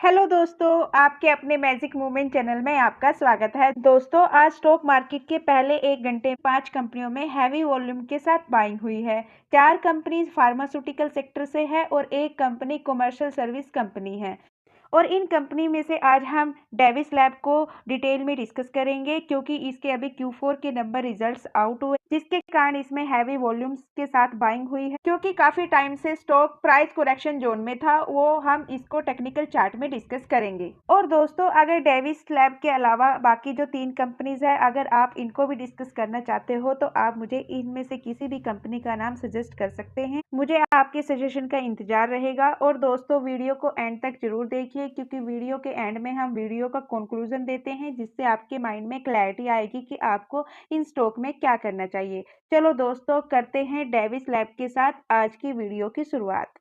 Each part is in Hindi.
हेलो दोस्तों, आपके अपने मैजिक मूवमेंट चैनल में आपका स्वागत है। दोस्तों, आज स्टॉक मार्केट के पहले 1 घंटे 5 कंपनियों में हैवी वॉल्यूम के साथ बाइंग हुई है। 4 कंपनीज फार्मास्यूटिकल सेक्टर से है और 1 कंपनी कमर्शियल सर्विस कंपनी है। और इन कंपनी में से आज हम डेविस लैब को डिटेल में डिस्कस करेंगे क्योंकि इसके अभी Q4 के नंबर रिजल्ट्स आउट हुए, जिसके कारण इसमें हैवी वॉल्यूम्स के साथ बाइंग हुई है। क्योंकि काफी टाइम से स्टॉक प्राइस करेक्शन जोन में था, वो हम इसको टेक्निकल चार्ट में डिस्कस करेंगे। और दोस्तों, अगर डेविस लैब के अलावा बाकी जो 3 कंपनीज है, अगर आप इनको भी डिस्कस करना चाहते हो तो आप मुझे इनमें से किसी भी कंपनी का नाम सजेस्ट कर सकते हैं। मुझे आपके सजेशन का इंतजार रहेगा। और दोस्तों, वीडियो को एंड तक जरूर देखिए क्योंकि वीडियो के एंड में हम वीडियो का कंक्लूजन देते हैं, जिससे आपके माइंड में क्लैरिटी आएगी कि आपको इन स्टॉक में क्या करना चाहिए। चलो दोस्तों, करते हैं डेविस लैब के साथ आज की वीडियो की शुरुआत।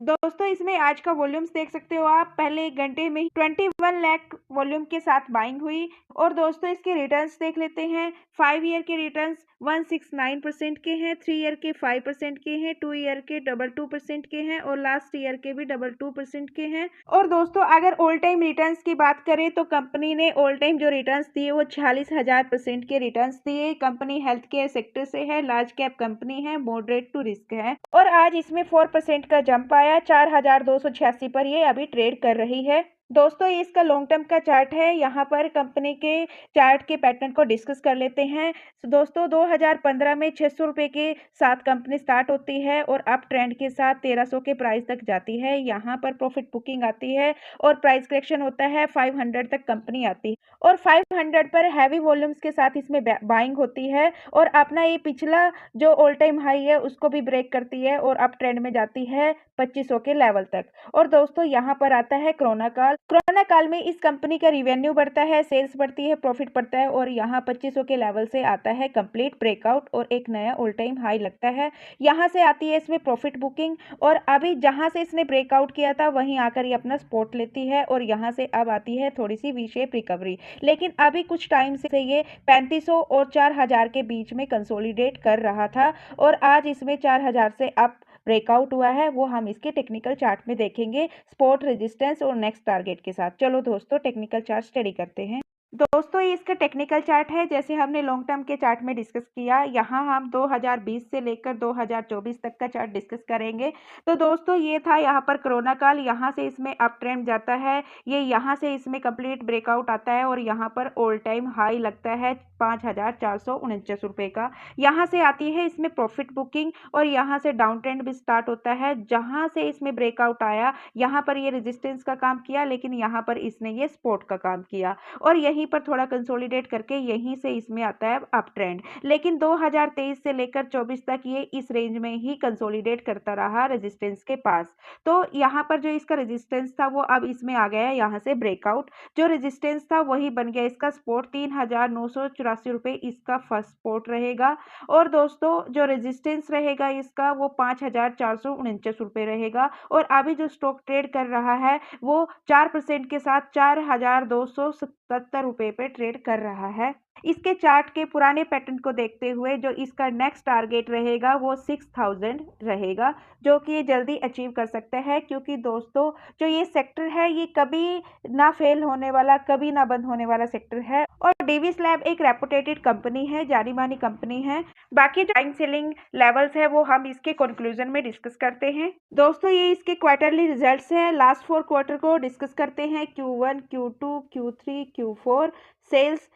दोस्तों, इसमें आज का वॉल्यूम्स देख सकते हो आप। पहले 1 घंटे में 21 लाख वॉल्यूम के साथ बाइंग हुई। और दोस्तों, इसके रिटर्न्स देख लेते हैं। 5 ईयर के रिटर्न्स 169% के हैं, 3 ईयर के 5% के हैं, 2 ईयर के 22% के हैं और लास्ट ईयर के भी 22% के हैं। और दोस्तों, अगर ऑल टाइम रिटर्न्स की बात करें तो कंपनी ने ऑल टाइम जो रिटर्न्स दिए वो 46,000% के रिटर्न्स दिए। कंपनी हेल्थ केयर सेक्टर से है, लार्ज कैप कंपनी है, मॉडरेट टू रिस्क है। और आज इसमें 4% का जंप आया, 4,286 पर ये अभी ट्रेड कर रही है। दोस्तों, ये इसका लॉन्ग टर्म का चार्ट है। यहाँ पर कंपनी के चार्ट के पैटर्न को डिस्कस कर लेते हैं। दोस्तों, 2015 में 600 रुपए के साथ कंपनी स्टार्ट होती है और अप ट्रेंड के साथ 1300 के प्राइस तक जाती है। यहाँ पर प्रॉफिट बुकिंग आती है और प्राइस करेक्शन होता है, 500 तक कंपनी आती है और 500 पर हैवी वॉल्यूम्स के साथ इसमें बाइंग होती है और अपना ये पिछला जो ऑल टाइम हाई है उसको भी ब्रेक करती है और अप ट्रेंड में जाती है 2500 के लेवल तक। और दोस्तों, यहाँ पर आता है कोरोना काल। कोरोना काल में इस कंपनी का रिवेन्यू बढ़ता है, सेल्स बढ़ती है, प्रॉफिट बढ़ता है और यहाँ 2500 के लेवल से आता है कंप्लीट ब्रेकआउट और एक नया ऑल टाइम हाई लगता है। यहाँ से आती है इसमें प्रॉफिट बुकिंग और अभी जहाँ से इसने ब्रेकआउट किया था वहीं आकर ये अपना स्पॉट लेती है और यहाँ से अब आती है थोड़ी सी वी शेप रिकवरी। लेकिन अभी कुछ टाइम से ये 3500 और 4000 के बीच में कंसोलिडेट कर रहा था और आज इसमें 4000 से अप ब्रेकआउट हुआ है, वो हम इसके टेक्निकल चार्ट में देखेंगे सपोर्ट, रेजिस्टेंस और नेक्स्ट टारगेट के साथ। चलो दोस्तों, टेक्निकल चार्ट स्टडी करते हैं। दोस्तों, ये इसका टेक्निकल चार्ट है। जैसे हमने लॉन्ग टर्म के चार्ट में डिस्कस किया, यहाँ हम 2020 से लेकर 2024 तक का चार्ट डिस्कस करेंगे। तो दोस्तों, ये था यहाँ पर कोरोना काल। यहाँ से इसमें अप ट्रेंड जाता है, ये यहाँ से इसमें कंप्लीट ब्रेकआउट आता है और यहाँ पर ऑल टाइम हाई लगता है 5,449 रुपये का। यहाँ से आती है इसमें प्रॉफिट बुकिंग और यहाँ से डाउन ट्रेंड भी स्टार्ट होता है। जहाँ से इसमें ब्रेकआउट आया, यहाँ पर ये रेजिस्टेंस का काम किया, लेकिन यहाँ पर इसने ये सपोर्ट का काम किया और यहीं पर थोड़ा कंसोलिडेट करके यहीं से इसमें आता है अप ट्रेंड। लेकिन 2023 से लेकर 24 तक ये इस रेंज में ही कंसोलिडेट करता रहा रेजिस्टेंस के पास। तो यहाँ पर जो इसका रेजिस्टेंस था वो अब इसमें आ गया है, यहाँ से ब्रेकआउट। जो रेजिस्टेंस था वही बन गया इसका सपोर्ट। 3,984 रुपये इसका फर्स्ट सपोर्ट रहेगा और दोस्तों, जो रेजिस्टेंस रहेगा इसका वो 5,449 रुपये रहेगा। और अभी जो स्टॉक ट्रेड कर रहा है वो 4% के साथ 4,277 रुपये पे ट्रेड कर रहा है। इसके चार्ट के पुराने पैटर्न को देखते हुए जो इसका नेक्स्ट टारगेट रहेगा वो 6000 रहेगा, जो कि ये जल्दी अचीव कर सकता है क्योंकि दोस्तों, जो ये सेक्टर है ये कभी ना फेल होने वाला, कभी ना बंद होने वाला सेक्टर है। और डेविस लैब एक रेपुटेटेड कंपनी है, जानी मानी कंपनी है। बाकी जो बाइंग सेलिंग लेवल्स है वो हम इसके कंक्लूजन में डिस्कस करते हैं। दोस्तों, ये इसके क्वार्टरली रिजल्ट्स हैं। लास्ट 4 क्वार्टर को डिस्कस करते हैं। Q1, Q2, Q3, Q4 sales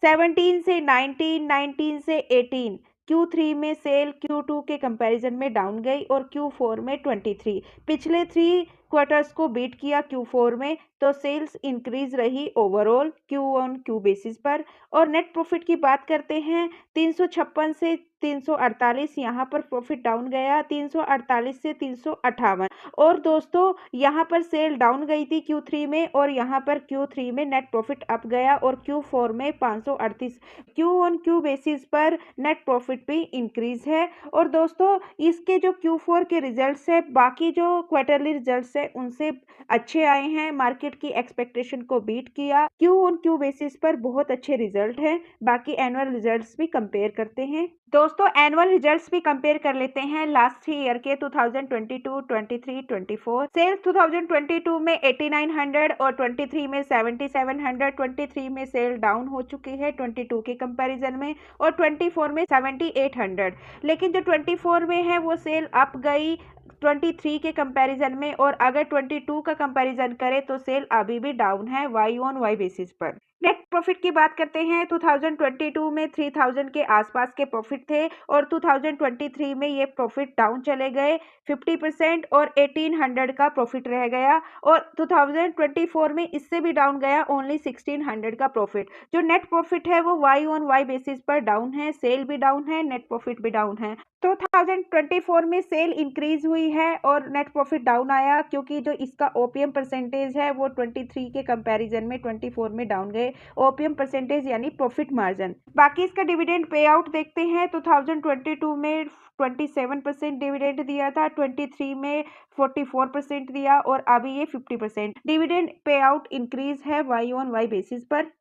17 से 19, 19 से 18। Q3 में सेल Q2 के कंपैरिजन में डाउन गई और Q4 में 23। पिछले 3 क्वार्टर्स को बीट किया Q4 में, तो सेल्स इंक्रीज रही overall Q on Q basis पर। और नेट प्रॉफिट की बात करते हैं, 356 से 348 यहाँ पर प्रॉफिट डाउन गया, 348 से 358। और दोस्तों, यहाँ पर सेल डाउन गई थी Q3 में और यहाँ पर Q3 में नेट प्रॉफिट अप गया और Q4 में 538। Q ऑन Q बेसिस पर नेट प्रॉफिट भी इंक्रीज है। और दोस्तों, इसके जो Q4 के रिजल्ट्स है बाकी जो क्वार्टरली रिजल्ट्स है उनसे अच्छे आए हैं, मार्केट की एक्सपेक्टेशन को बीट किया। Q ऑन Q बेसिस पर बहुत अच्छे रिजल्ट हैं। बाकी एनुअल रिजल्ट्स भी कंपेयर करते हैं। दोस्तों एनुअल रिजल्ट्स भी कंपेयर कर लेते हैं लास्ट 3 ईयर के 2022, 23, 24। सेल्स 2022 में 8900 और 23 में 7700। 23 में सेल डाउन हो चुकी है 22 के कंपैरिजन में, और 24 में 7800। लेकिन जो 24 में है वो सेल अप गई 23 के कंपैरिजन में, और अगर 22 का कंपैरिजन करें तो सेल अभी भी डाउन है वाई ऑन वाई बेसिस पर। नेट प्रॉफिट की बात करते हैं। 2022 में 3000 के आसपास के प्रॉफिट थे, और 2023 में ये प्रॉफिट डाउन चले गए 50%, और 1800 का प्रॉफिट रह गया, और 2024 में इससे भी डाउन गया ओनली 1600 का प्रॉफिट। जो नेट प्रॉफिट है वो वाई ऑन वाई बेसिस पर डाउन है, सेल भी डाउन है, नेट प्रॉफिट भी डाउन है। 2024 में सेल इंक्रीज हुई है और नेट प्रॉफिट डाउन आया, क्योंकि जो इसका ओपीएम परसेंटेज है वो 23 के कंपैरिजन में 24 में डाउन गए। ओपीएम परसेंटेज यानी प्रॉफिट मार्जिन। बाकी इसका डिविडेंड पे आउट देखते हैं। 2022 में 27% डिविडेंड दिया था, 23 में 44% दिया, और अभी ये 50%। डिविडेंड पे आउट इंक्रीज है वाई ऑन वाई बेसिस पर।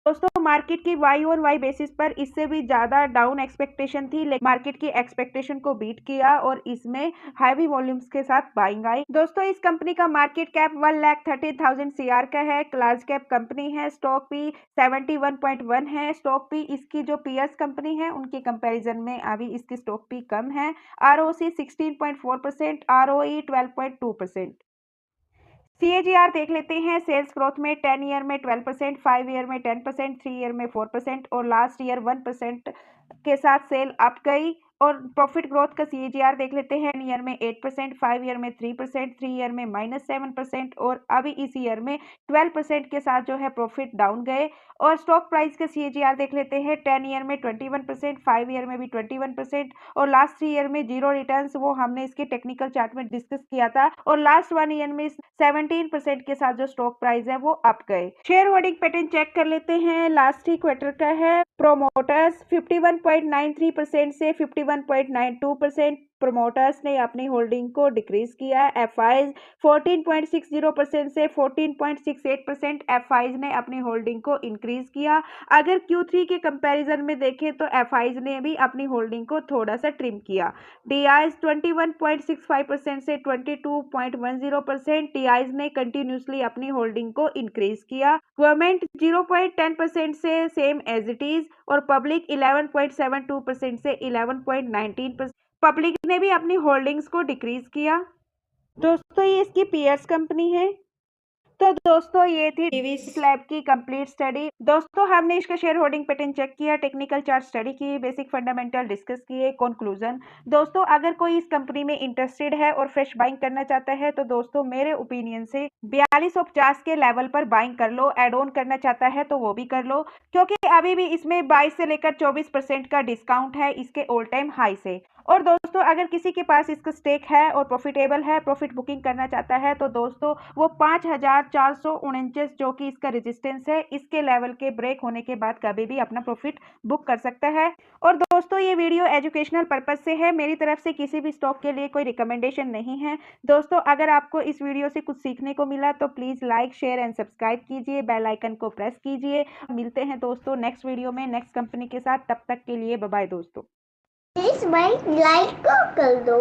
दोस्तों मार्केट की वाई और वाई बेसिस पर इससे भी ज्यादा डाउन एक्सपेक्टेशन थी, लेकिन मार्केट की एक्सपेक्टेशन को बीट किया और इसमें हैवी वॉल्यूम्स के साथ बाइंग आई। दोस्तों इस कंपनी का मार्केट कैप 1,30,000 CR का है। लार्ज कैप कंपनी है। स्टॉक पी 71.1 है। स्टॉक पी इसकी जो पीएस कंपनी है उनके कंपैरिजन में अभी इसकी स्टॉक पी कम है। ROC 16.4%, ROE 12.2%। CAGR देख लेते हैं। सेल्स ग्रोथ में 10 ईयर में 12%, 5 ईयर में 10%, 3 ईयर में 4%, और लास्ट ईयर 1% के साथ सेल अप गई। और प्रॉफिट ग्रोथ का CAGR देख लेते हैं। ईयर में 8%, 5 ईयर में 3%, 3 ईयर में -7%, और अभी इस ईयर में 12% के साथ जो है प्रॉफिट डाउन गए। और स्टॉक प्राइस का CAGR देख लेते हैं। 10 ईयर में 21%, 5 ईयर में भी 21%, और लास्ट 3 ईयर में जीरो रिटर्न्स, वो हमने इसके टेक्निकल चार्ट में डिस्कस किया था। और लास्ट 1 ईयर में 17% के साथ जो स्टॉक प्राइस है वो अप गए। शेयर होल्डिंग पैटर्न चेक कर लेते हैं। लास्ट ही क्वार्टर का है। प्रोमोटर्स 51.93% से 51.92%। प्रोमोटर्स ने अपनी होल्डिंग को डिक्रीज किया। एफआईज 14.60% से 14.68%। एफआईज ने अपनी होल्डिंग को इंक्रीज किया। अगर Q3 के कंपैरिजन में देखें तो एफआईज ने भी अपनी होल्डिंग को थोड़ा सा ट्रिम किया। डीआईज 21.65% से 22.10%। डीआईज ने कंटिन्यूसली अपनी होल्डिंग को इंक्रीज किया। गवर्नमेंट 0.10% से सेम एज इट इज, और पब्लिक 11.72% से 11.19%। पब्लिक ने भी अपनी होल्डिंग्स को डिक्रीज किया। दोस्तों ये इसकी पीयर्स कंपनी है। तो दोस्तों ये थी डिविस लैब की कंप्लीट स्टडी। दोस्तों हमने इसका शेयर होल्डिंग पैटर्न चेक किया, टेक्निकल चार्ट स्टडी की, बेसिक फंडामेंटल डिस्कस किए, कंक्लूजन। दोस्तों अगर कोई इस कंपनी में इंटरेस्टेड है और फ्रेश बाइंग करना चाहता है तो दोस्तों मेरे ओपिनियन से 4250 के लेवल पर बाइंग कर लो। एड ऑन करना चाहता है तो वो भी कर लो, क्योंकि अभी भी इसमें 22 से लेकर 24% का डिस्काउंट है इसके ऑल टाइम हाई से। और दोस्तों अगर किसी के पास इसका स्टेक है और प्रॉफिटेबल है, प्रॉफिट बुकिंग करना चाहता है, तो दोस्तों वो 5449 जो कि इसका रेजिस्टेंस है, इसके लेवल के ब्रेक होने के बाद कभी भी अपना प्रॉफिट बुक कर सकता है। और दोस्तों ये वीडियो एजुकेशनल पर्पज से है, मेरी तरफ से किसी भी स्टॉक के लिए कोई रिकमेंडेशन नहीं है। दोस्तों अगर आपको इस वीडियो से कुछ सीखने को मिला तो please like, share and subscribe कीजिए, बेल आइकन को प्रेस कीजिए। मिलते हैं दोस्तों नेक्स्ट वीडियो में नेक्स्ट कंपनी के साथ। तब तक के लिए बाय बाय दोस्तों। प्लीज भाई लाइक कर दो।